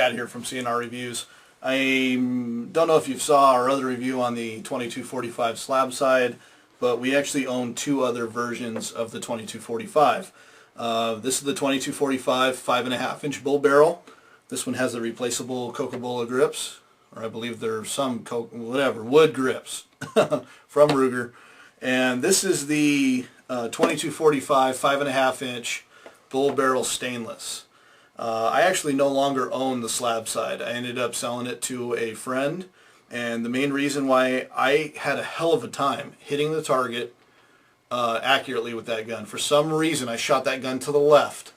Brad here from CNR Reviews. I don't know if you saw our other review on the 2245 slab side, but we actually own two other versions of the 2245. This is the 2245 5.5-inch bull barrel. This one has the replaceable Coca-Cola grips, or I believe there are some wood grips from Ruger. And this is the 2245 5.5-inch bull barrel stainless. I actually no longer own the slab side. I ended up selling it to a friend, and the main reason why I had a hell of a time hitting the target accurately with that gun. For some reason I shot that gun to the left.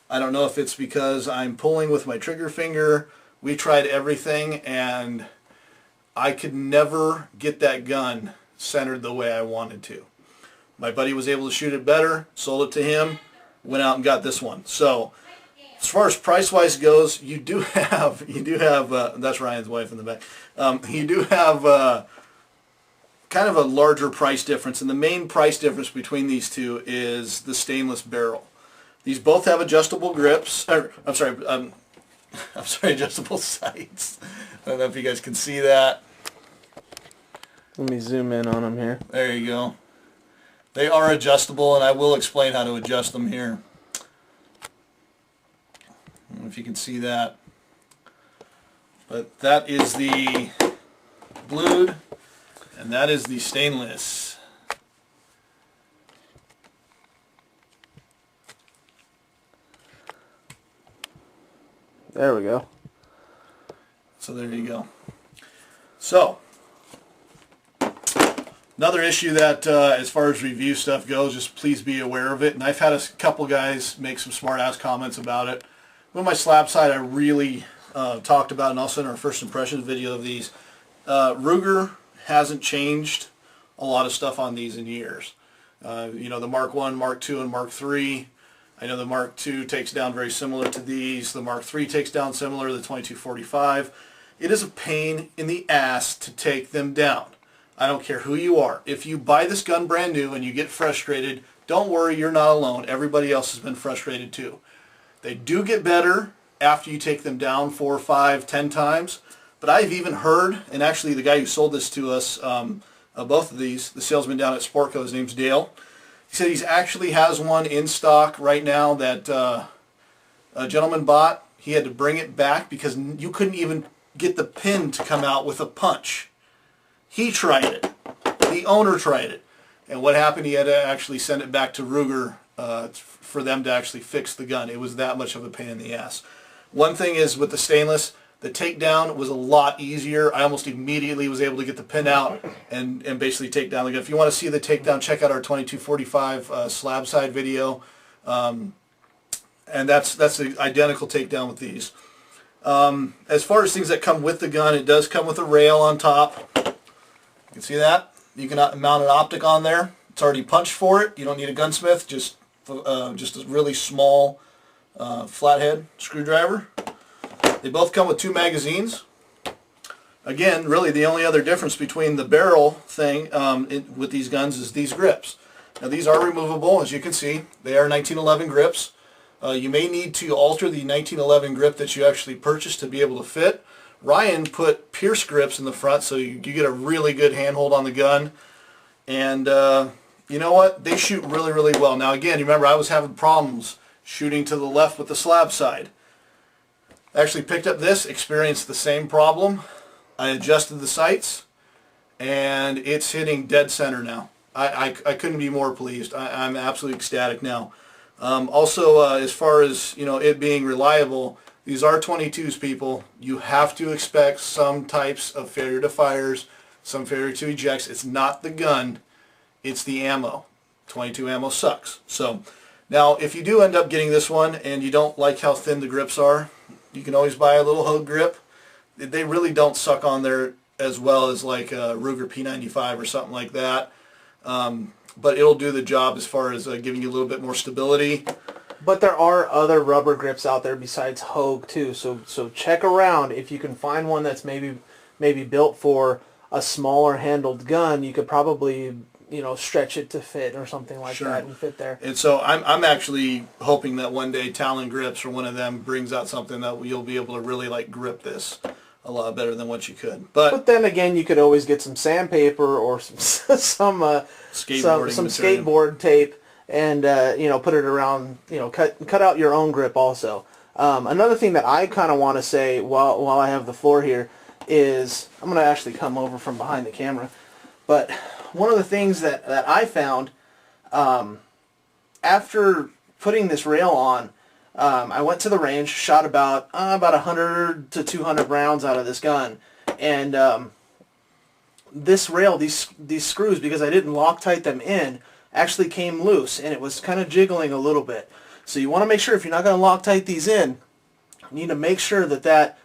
I don't know if it's because I'm pulling with my trigger finger. We tried everything and I could never get that gun centered the way I wanted to. My buddy was able to shoot it better, sold it to him, went out and got this one. So as far as price-wise goes, you do have that's Ryan's wife in the back. You do have kind of a larger price difference, and the main price difference between these two is the stainless barrel. These both have adjustable grips. Adjustable sights. I don't know if you guys can see that. Let me zoom in on them here. There you go. They are adjustable, and I will explain how to adjust them here. I don't know if you can see that. But that is the blued, and that is the stainless. There we go. So there you go. So another issue that as far as review stuff goes, just please be aware of it. And I've had a couple guys make some smart ass comments about it. With my slab side, I really talked about, and also in our first impressions video of these, Ruger hasn't changed a lot of stuff on these in years. You know, the Mark 1, Mark II, and Mark 3. I know the Mark II takes down very similar to these. The Mark 3 takes down similar to the 2245. It is a pain in the ass to take them down. I don't care who you are. If you buy this gun brand new and you get frustrated, don't worry, you're not alone. Everybody else has been frustrated too. They do get better after you take them down 4, 5, 10 times. But I've even heard, and actually the guy who sold this to us, both of these, the salesman down at Sportco, his name's Dale, he said he actually has one in stock right now that a gentleman bought. He had to bring it back because you couldn't even get the pin to come out with a punch. He tried it. The owner tried it. And what happened, he had to actually send it back to Ruger for them to actually fix the gun. It was that much of a pain in the ass. One thing is with the stainless, the takedown was a lot easier. I almost immediately was able to get the pin out and basically take down the gun. If you want to see the takedown, check out our 2245 slab side video. And that's the identical takedown with these. As far as things that come with the gun, it does come with a rail on top. You can see that. You can mount an optic on there. It's already punched for it. You don't need a gunsmith, just a really small flathead screwdriver. They both come with 2 magazines. Again, really the only other difference between the barrel thing with these guns is these grips. Now these are removable, as you can see. They are 1911 grips. You may need to alter the 1911 grip that you actually purchased to be able to fit. Ryan put Pierce grips in the front so you get a really good handhold on the gun. And you know what? They shoot really, really well. Now again, you remember I was having problems shooting to the left with the slab side. I actually picked up this, experienced the same problem. I adjusted the sights, and it's hitting dead center now. I couldn't be more pleased. I'm absolutely ecstatic now. Also, as far as it being reliable, these are 22s, people. You have to expect some types of failure to fires, some failure to ejects. It's not the gun, it's the ammo. 22 ammo sucks. So now, if you do end up getting this one and you don't like how thin the grips are, you can always buy a little Hogue grip. They really don't suck on there as well as like a Ruger P95 or something like that. But it'll do the job as far as giving you a little bit more stability. But there are other rubber grips out there besides Hogue too. So check around. If you can find one that's maybe built for a smaller handled gun, you could probably stretch it to fit or something like Sure. that and fit there. And so I'm actually hoping that one day Talon Grips or one of them brings out something that you'll be able to really like grip this a lot better than what you could. But then again, you could always get some sandpaper or some skateboard tape and put it around, cut out your own grip also. Another thing that I kind of want to say while I have the floor here is, I'm going to actually come over from behind the camera, but one of the things that I found after putting this rail on, I went to the range, shot about 100 to 200 rounds out of this gun, and this rail, these screws, because I didn't Loctite them in, actually came loose, and it was kind of jiggling a little bit. So you want to make sure, if you're not going to Loctite these in, you need to make sure that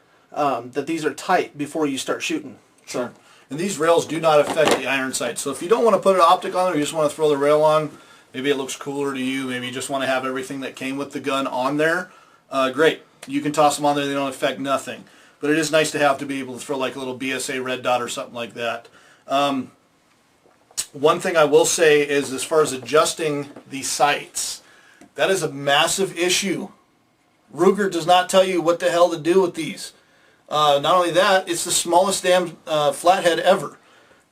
these are tight before you start shooting. Sure. And these rails do not affect the iron sight. So if you don't want to put an optic on it, or you just want to throw the rail on, maybe it looks cooler to you, maybe you just want to have everything that came with the gun on there, great. You can toss them on there, they don't affect nothing. But it is nice to have to be able to throw like a little BSA red dot or something like that. One thing I will say is, as far as adjusting the sights, that is a massive issue. Ruger does not tell you what the hell to do with these. Not only that, it's the smallest damn flathead ever.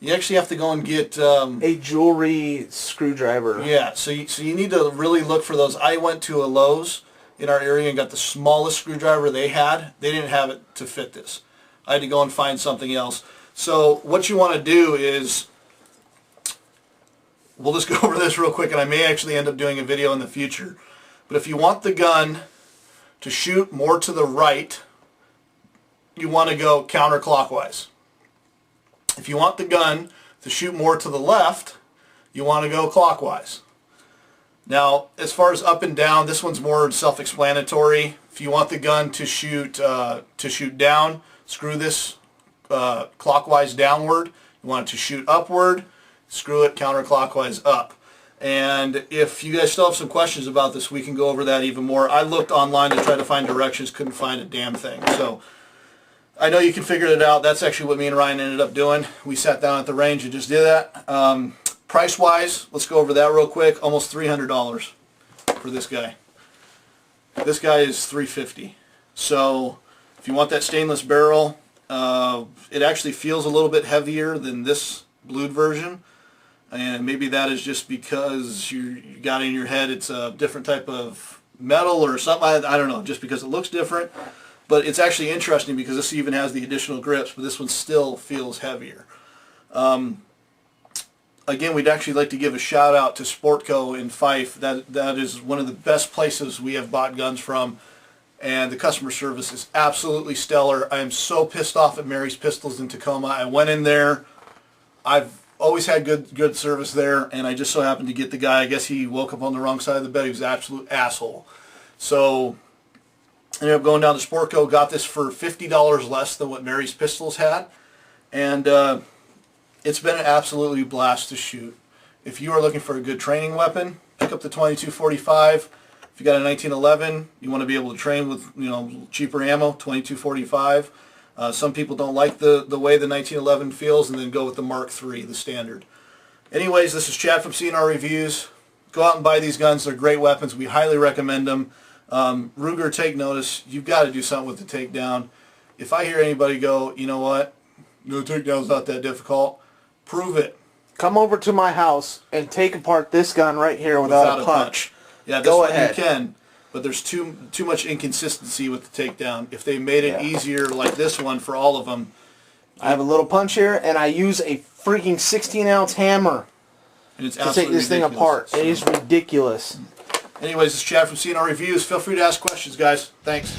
You actually have to go and get a jewelry screwdriver. Yeah, so you need to really look for those. I went to a Lowe's in our area and got the smallest screwdriver they had. They didn't have it to fit this. I had to go and find something else. So what you want to do is, we'll just go over this real quick, and I may actually end up doing a video in the future. But if you want the gun to shoot more to the right, you want to go counterclockwise. If you want the gun to shoot more to the left, you want to go clockwise. Now, as far as up and down, this one's more self-explanatory. If you want the gun to shoot down, screw this clockwise downward. You want it to shoot upward, screw it counterclockwise up. And if you guys still have some questions about this, we can go over that even more. I looked online to try to find directions, couldn't find a damn thing. So I know you can figure it out. That's actually what me and Ryan ended up doing. We sat down at the range and just did that. Price-wise, let's go over that real quick. Almost $300 for this guy. This guy is $350. So if you want that stainless barrel, it actually feels a little bit heavier than this blued version. And maybe that is just because you got in your head it's a different type of metal or something. I don't know, just because it looks different. But it's actually interesting because this even has the additional grips, but this one still feels heavier. Again, we'd actually like to give a shout out to Sportco in Fife. That is one of the best places we have bought guns from, and the customer service is absolutely stellar. I am so pissed off at Mary's Pistols in Tacoma. I went in there. I've always had good service there, and I just so happened to get the guy. I guess he woke up on the wrong side of the bed. He was an absolute asshole. So I ended up going down to Sportco, got this for $50 less than what Mary's Pistols had, and it's been an absolutely blast to shoot. If you are looking for a good training weapon, pick up the 2245. If you got a 1911, you want to be able to train with cheaper ammo, 2245. Some people don't like the way the 1911 feels, and then go with the Mark III, the standard. Anyways, this is Chad from CNR Reviews. Go out and buy these guns. They're great weapons. We highly recommend them. Ruger, take notice. You've got to do something with the takedown. If I hear anybody go, you know what, no, takedown's not that difficult, prove it. Come over to my house and take apart this gun right here without a punch. Yeah, this Go one ahead. you can, but there's too much inconsistency with the takedown. If they made it easier like this one for all of them. I have a little punch here, and I use a freaking 16-ounce hammer and it's to take this thing apart. So, it is ridiculous. Anyways, this is Chad from CNR Reviews. Feel free to ask questions, guys. Thanks.